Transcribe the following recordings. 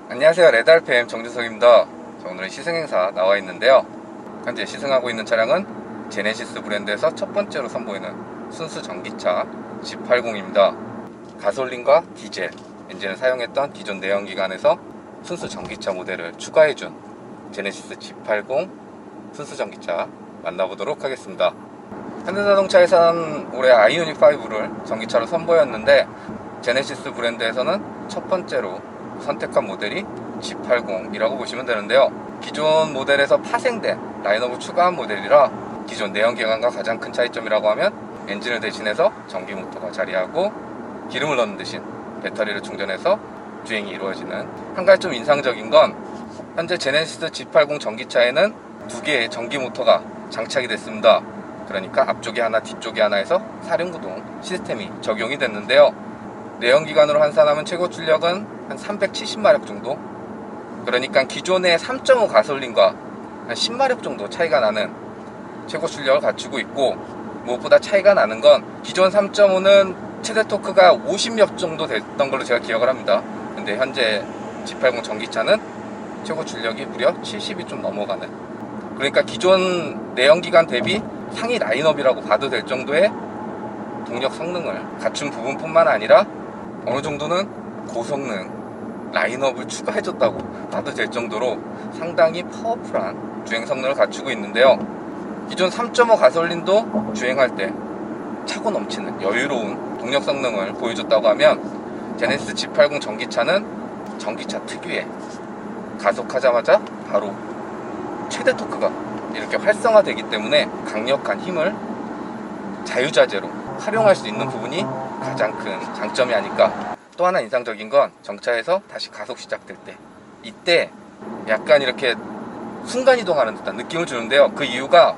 안녕하세요, 레드알팸 정주석입니다. 오늘은 시승행사 나와 있는데요. 현재 시승하고 있는 차량은 제네시스 브랜드에서 첫 번째로 선보이는 순수 전기차 G80입니다. 가솔린과 디젤 엔진을 사용했던 기존 내연기관에서 순수 전기차 모델을 추가해준 제네시스 G80 순수 전기차 만나보도록 하겠습니다. 현대자동차에서는 올해 아이오닉5를 전기차로 선보였는데 제네시스 브랜드에서는 첫 번째로 선택한 모델이 G80이라고 보시면 되는데요. 기존 모델에서 파생된 라인업을 추가한 모델이라 기존 내연기관과 가장 큰 차이점이라고 하면 엔진을 대신해서 전기 모터가 자리하고 기름을 넣는 대신 배터리를 충전해서 주행이 이루어지는. 한 가지 좀 인상적인 건 현재 제네시스 G80 전기차에는 두 개의 전기 모터가 장착이 됐습니다. 그러니까 앞쪽에 하나 뒤쪽에 하나 해서 4륜구동 시스템이 적용이 됐는데요. 내연기관으로 환산하면 최고 출력은 한 370마력 정도, 그러니까 기존의 3.5 가솔린과 한 10마력 정도 차이가 나는 최고 출력을 갖추고 있고, 무엇보다 차이가 나는 건 기존 3.5는 최대 토크가 50몇 정도 됐던 걸로 제가 기억을 합니다. 근데 현재 G80 전기차는 최고 출력이 무려 70이 좀 넘어가는, 그러니까 기존 내연기관 대비 상위 라인업이라고 봐도 될 정도의 동력 성능을 갖춘 부분뿐만 아니라 어느 정도는 고성능 라인업을 추가해줬다고 봐도 될 정도로 상당히 파워풀한 주행 성능을 갖추고 있는데요. 기존 3.5 가솔린도 주행할 때 차고 넘치는 여유로운 동력 성능을 보여줬다고 하면 제네시스 G80 전기차는 전기차 특유의 가속하자마자 바로 최대 토크가 이렇게 활성화되기 때문에 강력한 힘을 자유자재로 활용할 수 있는 부분이 가장 큰 장점이 아닐까. 또 하나 인상적인 건 정차에서 다시 가속 시작될 때, 이때 약간 이렇게 순간이동하는 듯한 느낌을 주는데요. 그 이유가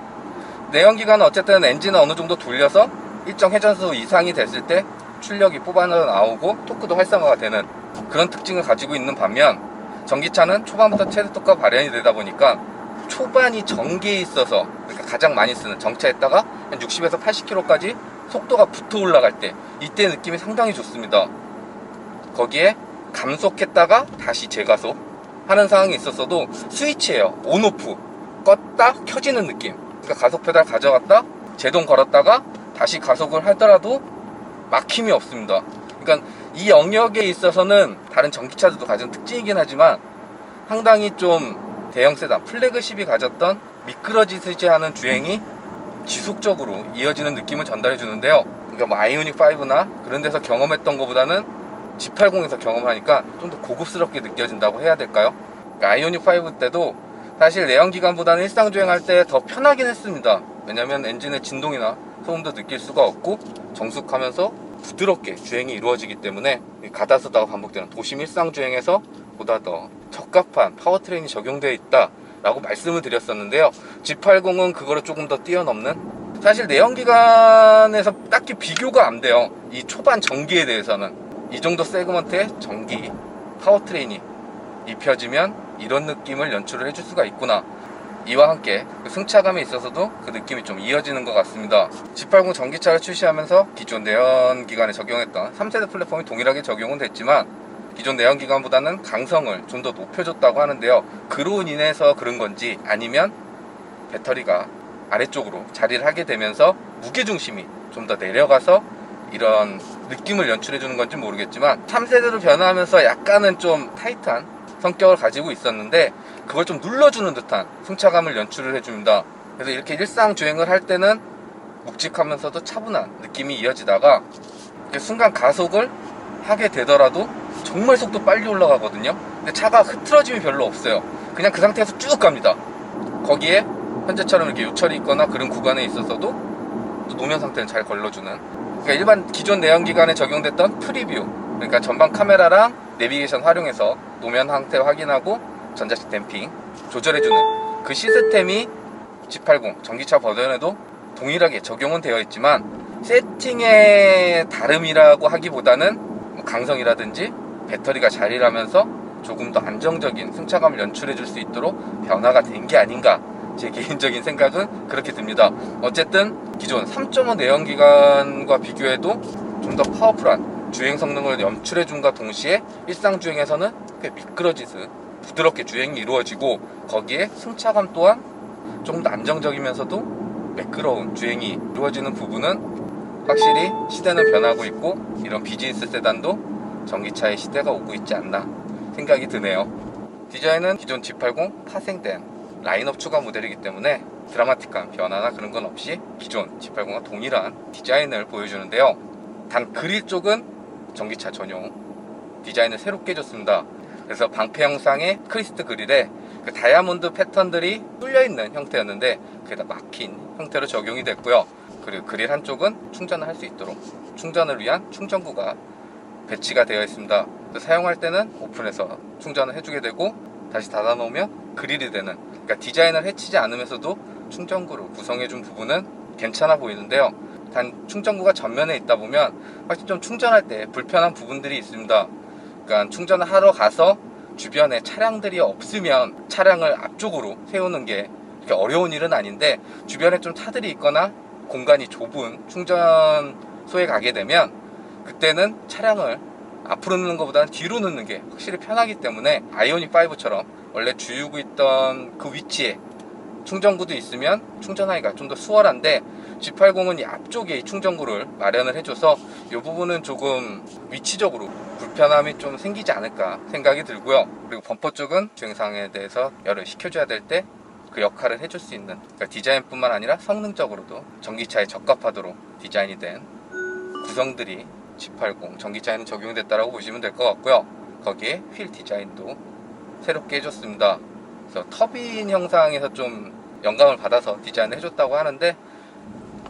내연기관은 어쨌든 엔진을 어느 정도 돌려서 일정 회전수 이상이 됐을 때 출력이 뽑아져 나오고 토크도 활성화가 되는 그런 특징을 가지고 있는 반면, 전기차는 초반부터 최대 토크가 발현이 되다 보니까 초반이 전기에 있어서, 그러니까 가장 많이 쓰는 정차했다가 한 60에서 80km까지 속도가 붙어 올라갈 때, 이때 느낌이 상당히 좋습니다. 거기에 감속했다가 다시 재가속 하는 상황이 있었어도 스위치예요. 온오프 껐다 켜지는 느낌. 그러니까 가속 페달 가져갔다 제동 걸었다가 다시 가속을 하더라도 막힘이 없습니다. 그러니까 이 영역에 있어서는 다른 전기차들도 가진 특징이긴 하지만 상당히 좀 대형 세단 플래그십이 가졌던 미끄러지듯이 하는 주행이 지속적으로 이어지는 느낌을 전달해 주는데요. 그러니까 뭐 아이오닉 5나 그런 데서 경험했던 것보다는 G80에서 경험하니까 좀 더 고급스럽게 느껴진다고 해야 될까요? 그러니까 아이오닉 5 때도 사실 내연기관보다는 일상 주행할 때 더 편하긴 했습니다. 왜냐면 엔진의 진동이나 소음도 느낄 수가 없고 정숙하면서 부드럽게 주행이 이루어지기 때문에 가다쓰다가 반복되는 도심 일상 주행에서 보다 더 적합한 파워트레인이 적용되어 있다 라고 말씀을 드렸었는데요. G80은 그거를 조금 더 뛰어넘는, 사실 내연기관에서 딱히 비교가 안 돼요. 이 초반 전기에 대해서는 이 정도 세그먼트의 전기 파워트레인이 입혀지면 이런 느낌을 연출을 해줄 수가 있구나. 이와 함께 그 승차감에 있어서도 그 느낌이 좀 이어지는 것 같습니다. G80 전기차를 출시하면서 기존 내연기관에 적용했던 3세대 플랫폼이 동일하게 적용은 됐지만 기존 내연기관보다는 강성을 좀 더 높여줬다고 하는데요. 그로 인해서 그런 건지 아니면 배터리가 아래쪽으로 자리를 하게 되면서 무게중심이 좀 더 내려가서 이런 느낌을 연출해주는 건지 모르겠지만 3세대로 변화하면서 약간은 좀 타이트한 성격을 가지고 있었는데 그걸 좀 눌러주는 듯한 승차감을 연출을 해줍니다. 그래서 이렇게 일상 주행을 할 때는 묵직하면서도 차분한 느낌이 이어지다가 이렇게 순간 가속을 하게 되더라도 정말 속도 빨리 올라가거든요. 근데 차가 흐트러짐이 별로 없어요. 그냥 그 상태에서 쭉 갑니다. 거기에 현재처럼 이렇게 요철이 있거나 그런 구간에 있어서도 또 노면 상태는 잘 걸러주는, 그러니까 일반 기존 내연기관에 적용됐던 프리뷰, 그러니까 전방 카메라랑 내비게이션 활용해서 노면 상태 확인하고 전자식 댐핑 조절해주는 그 시스템이 G80 전기차 버전에도 동일하게 적용은 되어 있지만 세팅의 다름이라고 하기보다는 뭐 강성이라든지 배터리가 자리를 하면서 조금 더 안정적인 승차감을 연출해 줄 수 있도록 변화가 된 게 아닌가, 제 개인적인 생각은 그렇게 듭니다. 어쨌든 기존 3.5 내연기관과 비교해도 좀 더 파워풀한 주행 성능을 연출해 준과 동시에 일상 주행에서는 꽤 미끄러지듯 부드럽게 주행이 이루어지고, 거기에 승차감 또한 조금 더 안정적이면서도 매끄러운 주행이 이루어지는 부분은 확실히 시대는 변하고 있고, 이런 비즈니스 세단도 전기차의 시대가 오고 있지 않나 생각이 드네요. 디자인은 기존 G80 파생된 라인업 추가 모델이기 때문에 드라마틱한 변화나 그런 건 없이 기존 G80과 동일한 디자인을 보여주는데요. 단 그릴 쪽은 전기차 전용 디자인을 새롭게 해줬습니다. 그래서 방패 형상의 크리스트 그릴에 그 다이아몬드 패턴들이 뚫려있는 형태였는데 그게 다 막힌 형태로 적용이 됐고요. 그리고 그릴 한쪽은 충전을 할 수 있도록 충전을 위한 충전구가 배치가 되어 있습니다. 사용할 때는 오픈해서 충전을 해주게 되고, 다시 닫아 놓으면 그릴이 되는, 그러니까 디자인을 해치지 않으면서도 충전구를 구성해준 부분은 괜찮아 보이는데요. 단 충전구가 전면에 있다 보면 확실히 좀 충전할 때 불편한 부분들이 있습니다. 그러니까 충전을 하러 가서 주변에 차량들이 없으면 차량을 앞쪽으로 세우는 게 그렇게 어려운 일은 아닌데, 주변에 좀 차들이 있거나 공간이 좁은 충전소에 가게 되면 그때는 차량을 앞으로 넣는 것보다는 뒤로 넣는 게 확실히 편하기 때문에, 아이오닉 5처럼 원래 주유구 있던 그 위치에 충전구도 있으면 충전하기가 좀 더 수월한데, G80은 이 앞쪽에 이 충전구를 마련을 해줘서 이 부분은 조금 위치적으로 불편함이 좀 생기지 않을까 생각이 들고요. 그리고 범퍼 쪽은 주행상에 대해서 열을 식혀줘야 될 때 그 역할을 해줄 수 있는, 그러니까 디자인뿐만 아니라 성능적으로도 전기차에 적합하도록 디자인이 된 구성들이 G80 전기차에는 적용됐다고 보시면 될 것 같고요. 거기에 휠 디자인도 새롭게 해줬습니다. 그래서 터빈 형상에서 좀 영감을 받아서 디자인을 해줬다고 하는데,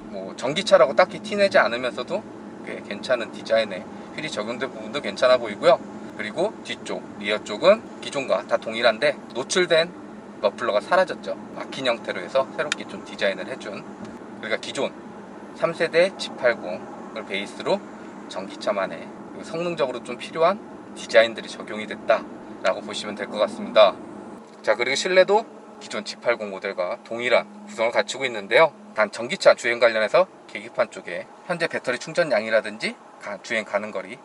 뭐 전기차라고 딱히 티내지 않으면서도 꽤 괜찮은 디자인에 휠이 적용된 부분도 괜찮아 보이고요. 그리고 뒤쪽, 리어 쪽은 기존과 다 동일한데 노출된 머플러가 사라졌죠. 막힌 형태로 해서 새롭게 좀 디자인을 해준, 그러니까 기존 3세대 G80을 베이스로 전기차만의 성능적으로 좀 필요한 디자인들이 적용이 됐다라고 보시면 될 것 같습니다. 자, 그리고 실내도 기존 G80 모델과 동일한 구성을 갖추고 있는데요. 단 전기차 주행 관련해서 계기판 쪽에 현재 배터리 충전량이라든지 주행 가는 거리를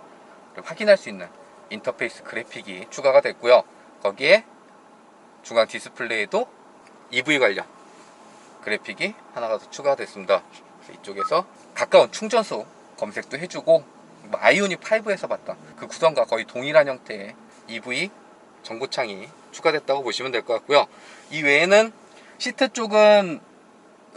확인할 수 있는 인터페이스 그래픽이 추가가 됐고요. 거기에 중앙 디스플레이에도 EV 관련 그래픽이 하나가 더 추가가 됐습니다. 이쪽에서 가까운 충전소 검색도 해주고, 아이오닉 5에서 봤던 그 구성과 거의 동일한 형태의 EV 정보창이 추가됐다고 보시면 될 것 같고요. 이 외에는 시트 쪽은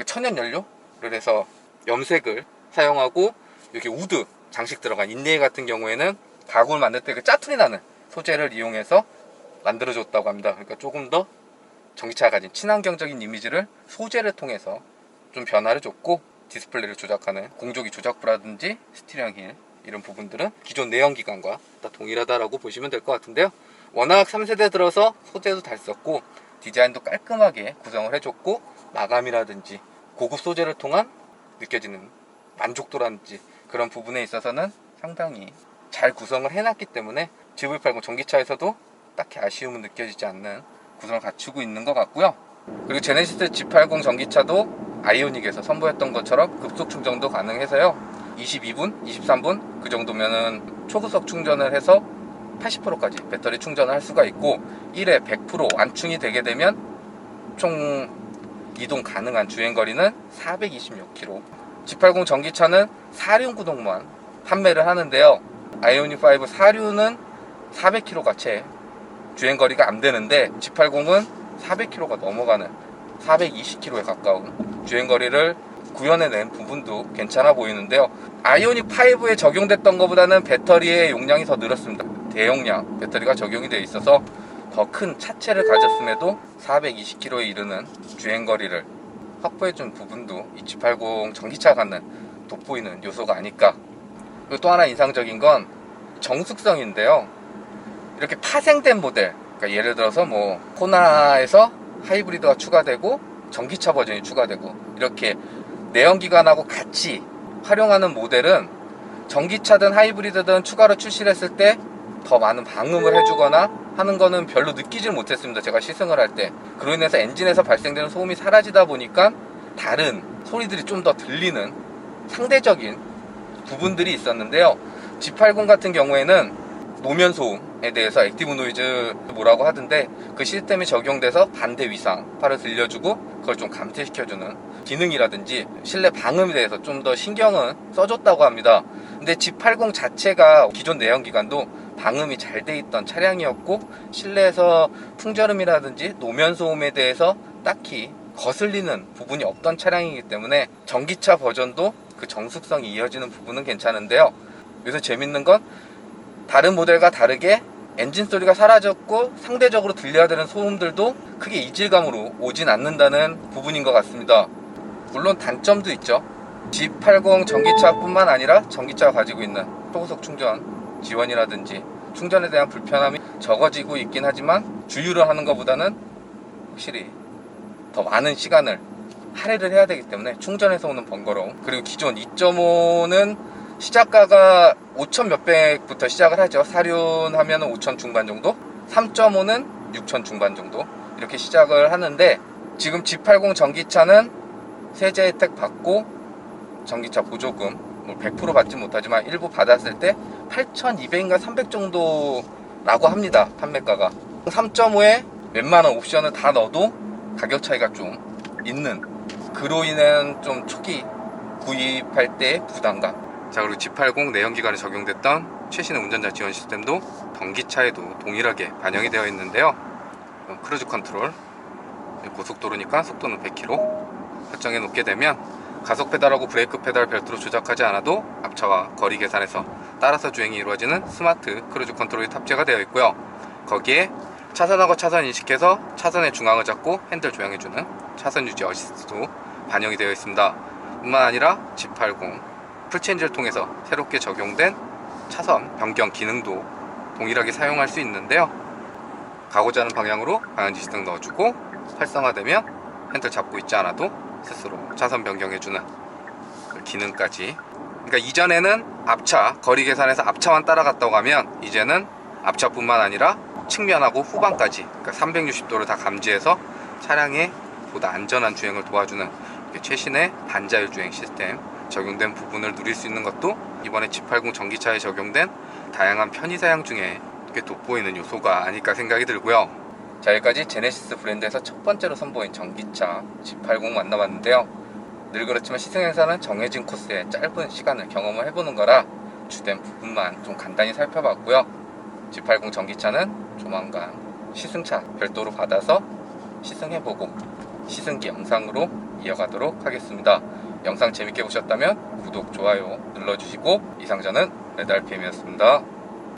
천연 연료를 해서 염색을 사용하고, 이렇게 우드 장식 들어간 인레이 같은 경우에는 가구를 만들 때 그 짜투리 나는 소재를 이용해서 만들어줬다고 합니다. 그러니까 조금 더 전기차가 가진 친환경적인 이미지를 소재를 통해서 좀 변화를 줬고, 디스플레이를 조작하는 공조기 조작부라든지 스티어링 휠 이런 부분들은 기존 내연기관과 다 동일하다라고 보시면 될 것 같은데요. 워낙 3세대 들어서 소재도 잘 썼고 디자인도 깔끔하게 구성을 해줬고, 마감이라든지 고급 소재를 통한 느껴지는 만족도라든지 그런 부분에 있어서는 상당히 잘 구성을 해놨기 때문에 GV80 전기차에서도 딱히 아쉬움은 느껴지지 않는 구성을 갖추고 있는 것 같고요. 그리고 제네시스 G80 전기차도 아이오닉에서 선보였던 것처럼 급속 충전도 가능해서요, 22분, 23분 그 정도면은 초급속 충전을 해서 80%까지 배터리 충전을 할 수가 있고, 1회 100% 완충이 되게 되면 총 이동 가능한 주행거리는 426km. G80 전기차는 4륜 구동만 판매를 하는데요. 아이오닉 5 4륜은 400km가 채 주행거리가 안 되는데, G80은 400km가 넘어가는 420km에 가까운 주행거리를 구현해낸 부분도 괜찮아 보이는데요. 아이오닉 5에 적용됐던 것보다는 배터리의 용량이 더 늘었습니다. 대용량 배터리가 적용이 되어 있어서 더 큰 차체를 가졌음에도 420km에 이르는 주행거리를 확보해준 부분도 이 G80 전기차가 갖는 돋보이는 요소가 아닐까. 그리고 또 하나 인상적인 건 정숙성인데요. 이렇게 파생된 모델, 그러니까 예를 들어서 뭐 코나에서 하이브리드가 추가되고 전기차 버전이 추가되고 이렇게 내연기관하고 같이 활용하는 모델은 전기차든 하이브리드든 추가로 출시를 했을 때 더 많은 방음을 해주거나 하는 거는 별로 느끼질 못했습니다. 제가 시승을 할 때. 그로 인해서 엔진에서 발생되는 소음이 사라지다 보니까 다른 소리들이 좀 더 들리는 상대적인 부분들이 있었는데요. G80 같은 경우에는 노면 소음, 시스템에 대해서 액티브 노이즈 뭐라고 하던데, 그 시스템이 적용돼서 반대 위상 파를 들려주고 그걸 좀 감퇴시켜주는 기능이라든지 실내 방음에 대해서 좀 더 신경은 써줬다고 합니다. 근데 G80 자체가 기존 내연기관도 방음이 잘 돼 있던 차량이었고, 실내에서 풍절음이라든지 노면 소음에 대해서 딱히 거슬리는 부분이 없던 차량이기 때문에 전기차 버전도 그 정숙성이 이어지는 부분은 괜찮은데요. 여기서 재밌는 건 다른 모델과 다르게 엔진 소리가 사라졌고 상대적으로 들려야 되는 소음들도 크게 이질감으로 오진 않는다는 부분인 것 같습니다. 물론 단점도 있죠. G80 전기차뿐만 아니라 전기차가 가지고 있는 초고속 충전 지원이라든지 충전에 대한 불편함이 적어지고 있긴 하지만 주유를 하는 것보다는 확실히 더 많은 시간을 할애를 해야 되기 때문에 충전에서 오는 번거로움, 그리고 기존 2.5는 시작가가 5천 몇백부터 시작을 하죠. 사륜하면 5천 중반 정도, 3.5는 6천 중반 정도 이렇게 시작을 하는데, 지금 G80 전기차는 세제 혜택 받고 전기차 보조금 100% 받지 못하지만 일부 받았을 때 8,200인가 300 정도라고 합니다. 판매가가 3.5에 웬만한 옵션을 다 넣어도 가격 차이가 좀 있는, 그로 인한 좀 초기 구입할 때의 부담감. 자, 그리고 G80 내연기관에 적용됐던 최신의 운전자 지원 시스템도 전기차에도 동일하게 반영이 되어 있는데요. 크루즈 컨트롤, 고속도로니까 속도는 100km 설정해 놓게 되면 가속 페달하고 브레이크 페달 별도로 조작하지 않아도 앞차와 거리 계산에서 따라서 주행이 이루어지는 스마트 크루즈 컨트롤이 탑재가 되어 있고요. 거기에 차선하고 차선 인식해서 차선의 중앙을 잡고 핸들 조향해주는 차선 유지 어시스트도 반영이 되어 있습니다. 뿐만 아니라 G80 풀체인지를 통해서 새롭게 적용된 차선 변경 기능도 동일하게 사용할 수 있는데요. 가고자 하는 방향으로 방향지시등 넣어주고 활성화되면 핸들 잡고 있지 않아도 스스로 차선 변경해주는 그 기능까지. 그러니까 이전에는 앞차 거리 계산해서 앞차만 따라갔다고 하면 이제는 앞차뿐만 아니라 측면하고 후방까지, 그러니까 360도를 다 감지해서 차량의 보다 안전한 주행을 도와주는 최신의 반자율 주행 시스템 적용된 부분을 누릴 수 있는 것도 이번에 G80 전기차에 적용된 다양한 편의사양 중에 돋보이는 요소가 아닐까 생각이 들고요. 자, 여기까지 제네시스 브랜드에서 첫 번째로 선보인 전기차 G80 만나봤는데요. 늘 그렇지만 시승행사는 정해진 코스에 짧은 시간을 경험을 해보는 거라 주된 부분만 좀 간단히 살펴봤고요. G80 전기차는 조만간 시승차 별도로 받아서 시승해보고 시승기 영상으로 이어가도록 하겠습니다. 영상 재밌게 보셨다면 구독, 좋아요 눌러주시고, 이상 저는 레드RPM이었습니다.